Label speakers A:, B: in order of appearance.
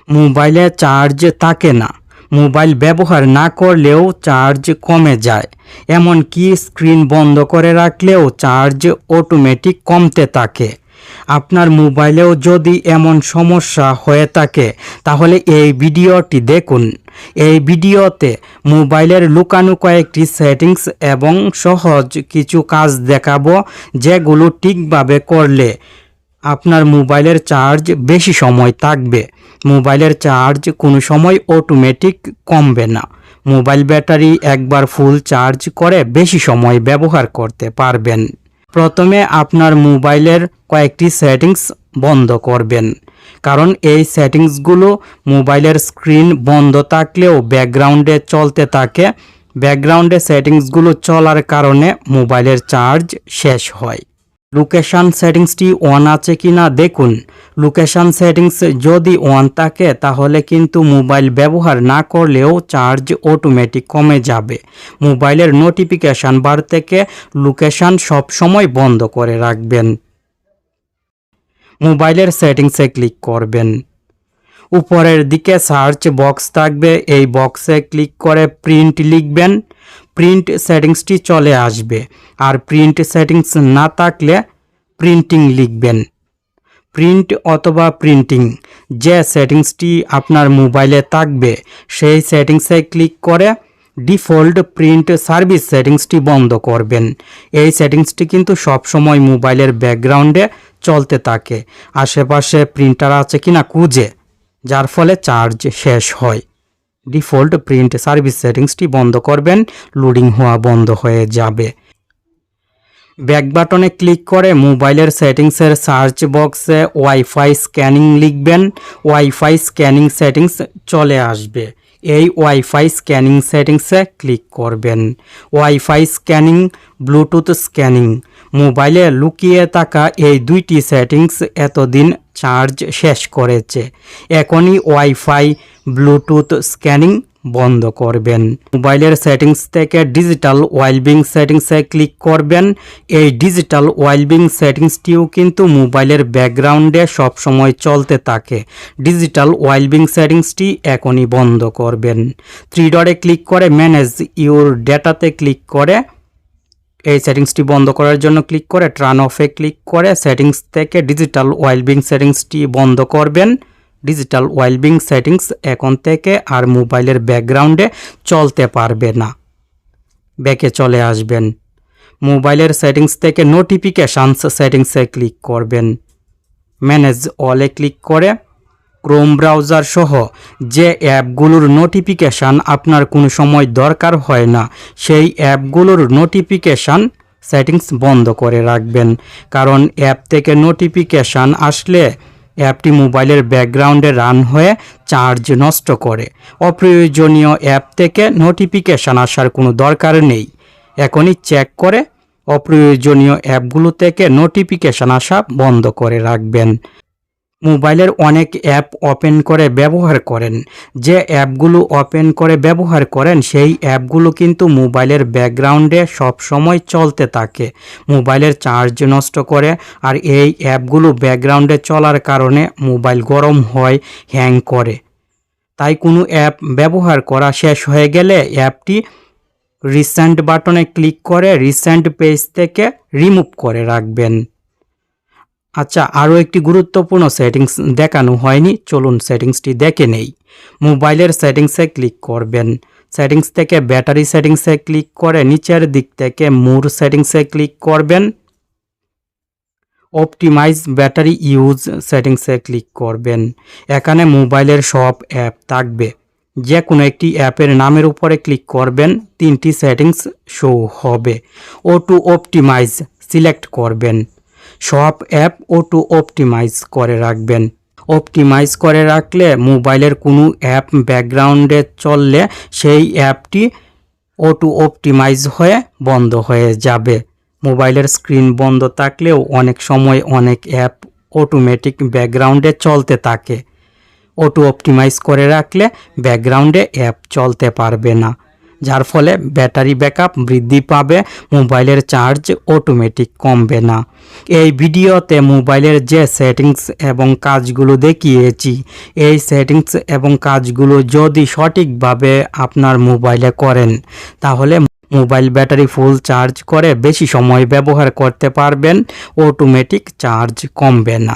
A: মোবাইলে চার্জ থাকে না। মোবাইল ব্যবহার না করলেও চার্জ কমে যায়। এমনকি স্ক্রিন বন্ধ করে রাখলেও চার্জ অটোমেটিক কমতে থাকে। আপনার মোবাইলেও যদি এমন সমস্যা হয়ে থাকে তাহলে এই ভিডিওটি দেখুন। এই ভিডিওতে মোবাইলের লুকানো কয়েকটি সেটিংস এবং সহজ কিছু কাজ দেখাবো, যেগুলো ঠিকভাবে করলে আপনার মোবাইলের চার্জ বেশি সময় থাকবে। মোবাইলের চার্জ কোনো সময় অটোমেটিক কমবে না। মোবাইল ব্যাটারি একবার ফুল চার্জ করে বেশি সময় ব্যবহার করতে পারবেন। প্রথমে আপনার মোবাইলের কয়েকটি সেটিংস বন্ধ করবেন, কারণ এই সেটিংসগুলো মোবাইলের স্ক্রিন বন্ধ থাকলেও ব্যাকগ্রাউন্ডে চলতে থাকে। ব্যাকগ্রাউন্ডে সেটিংসগুলো চলার কারণে মোবাইলের চার্জ শেষ হয়। লোকেশান সেটিংসটি অন আছে কিনা দেখুন। লোকেশান সেটিংস যদি অন থাকে তাহলে কিন্তু মোবাইল ব্যবহার না করলেও চার্জ অটোমেটিক কমে যাবে। মোবাইলের নোটিফিকেশান বার থেকে লোকেশান সবসময় বন্ধ করে রাখবেন। মোবাইলের সেটিংসে ক্লিক করবেন। উপরের দিকে সার্চ বক্স থাকবে, এই বক্সে ক্লিক করে প্রিন্ট লিখবেন। প্রিন্ট সেটিংসটি চলে আসবে। আর প্রিন্ট সেটিংস না থাকলে প্রিন্টিং লিখবেন। প্রিন্ট অথবা প্রিন্টিং, যে সেটিংসটি আপনার মোবাইলে থাকবে সেই সেটিংসে ক্লিক করে ডিফল্ট প্রিন্ট সার্ভিস সেটিংসটি বন্ধ করবেন। এই সেটিংসটি কিন্তু সবসময় মোবাইলের ব্যাকগ্রাউন্ডে চলতে থাকে, আশেপাশে প্রিন্টার আছে কিনা খুঁজে, যার ফলে চার্জ শেষ হয়। ডিফল্ট প্রিন্ট সার্ভিস সেটিংসটি বন্ধ করবেন, লোডিং হওয়া বন্ধ হয়ে যাবে। ব্যাক বাটনে ক্লিক করে মোবাইলের সেটিংসের সার্চ বক্সে ওয়াইফাই স্ক্যানিং লিখবেন। ওয়াইফাই স্ক্যানিং সেটিংস চলে আসবে। এই ওয়াইফাই স্ক্যানিং সেটিংসে ক্লিক করবেন। ওয়াইফাই স্ক্যানিং, ব্লুটুথ স্ক্যানিং, মোবাইলে লুকিয়ে থাকা এই দুইটি সেটিংস এতদিন চার্জ শেষ করেছে। এখনই ওয়াইফাই ব্লুটুথ স্ক্যানিং বন্ধ করবেন। মোবাইলের সেটিংস থেকে ডিজিটাল ওয়েলবিং সেটিংসে ক্লিক করবেন। এই ডিজিটাল ওয়েলবিং সেটিংসটিও কিন্তু মোবাইলের ব্যাকগ্রাউন্ডে সবসময় চলতে থাকে। ডিজিটাল ওয়েলবিং সেটিংসটি এখনই বন্ধ করবেন। থ্রি ডটে ক্লিক করে ম্যানেজ ইউর ডেটাতে ক্লিক করে এই সেটিংসটি বন্ধ করার জন্য ক্লিক করে টার্ন অফে ক্লিক করে সেটিংস থেকে ডিজিটাল ওয়েলবিং সেটিংসটি বন্ধ করবেন। ডিজিটাল ওয়েলবিং সেটিংস এখন থেকে আর মোবাইলের ব্যাকগ্রাউন্ডে চলতে পারবে না। ব্যাকে চলে আসবেন। মোবাইলের সেটিংস থেকে নোটিফিকেশানস সেটিংসে ক্লিক করবেন। ম্যানেজ অলে ক্লিক করে ক্রোম ব্রাউজার সহ যে অ্যাপগুলোর নোটিফিকেশান আপনার কোনো সময় দরকার হয় না সেই অ্যাপগুলোর নোটিফিকেশান সেটিংস বন্ধ করে রাখবেন, কারণ অ্যাপ থেকে নোটিফিকেশান আসলে অ্যাপটি মোবাইলের ব্যাকগ্রাউন্ডে রান হয়ে চার্জ নষ্ট করে। অপ্রয়োজনীয় অ্যাপ থেকে নোটিফিকেশান আসার কোনো দরকার নেই। এখনই চেক করে অপ্রয়োজনীয় অ্যাপগুলো থেকে নোটিফিকেশান আসা বন্ধ করে রাখবেন। মোবাইলের অনেক অ্যাপ ওপেন করে ব্যবহার করেন। যে অ্যাপগুলো ওপেন করে ব্যবহার করেন সেই অ্যাপগুলো কিন্তু মোবাইলের ব্যাকগ্রাউন্ডে সব সময় চলতে থাকে, মোবাইলের চার্জ নষ্ট করে। আর এই অ্যাপগুলো ব্যাকগ্রাউন্ডে চলার কারণে মোবাইল গরম হয়, হ্যাং করে। তাই কোনো অ্যাপ ব্যবহার করা শেষ হয়ে গেলে অ্যাপটি রিসেন্ট বাটনে ক্লিক করে রিসেন্ট পেজ থেকে রিমুভ করে রাখবেন। আচ্ছা, আরও একটি গুরুত্বপূর্ণ সেটিংস দেখানো হয়নি, চলুন সেটিংসটি দেখে নেই। মোবাইলের সেটিংসে ক্লিক করবেন। সেটিংস থেকে ব্যাটারি সেটিংসে ক্লিক করে নিচের দিক থেকে মোর সেটিংসে ক্লিক করবেন। অপটিমাইজ ব্যাটারি ইউজ সেটিংসে ক্লিক করবেন। এখানে মোবাইলের সব অ্যাপ থাকবে। যে কোনো একটি অ্যাপের নামের উপরে ক্লিক করবেন, তিনটি সেটিংস শো হবে। অটো অপটিমাইজ সিলেক্ট করবেন। সব অ্যাপ অটো অপটিমাইজ করে রাখবেন। অপটিমাইজ করে রাখলে মোবাইলের কোনো অ্যাপ ব্যাকগ্রাউন্ডে চললে সেই অ্যাপটি অটো অপটিমাইজ হয়ে বন্ধ হয়ে যাবে। মোবাইলের স্ক্রিন বন্ধ থাকলেও অনেক সময় অনেক অ্যাপ অটোমেটিক ব্যাকগ্রাউন্ডে চলতে থাকে। অটো অপটিমাইজ করে রাখলে ব্যাকগ্রাউন্ডে অ্যাপ চলতে পারবে না। যার ফলে ব্যাটারি ব্যাকআপ বৃদ্ধি পাবে, মোবাইলের চার্জ অটোমেটিক কমবে না। এই ভিডিওতে মোবাইলের যে সেটিংস এবং কাজগুলো দেখিয়েছি, এই সেটিংস এবং কাজগুলো যদি সঠিকভাবে আপনার মোবাইলে করেন তাহলে মোবাইল ব্যাটারি ফুল চার্জ করে বেশি সময় ব্যবহার করতে পারবেন, অটোমেটিক চার্জ কমবে না।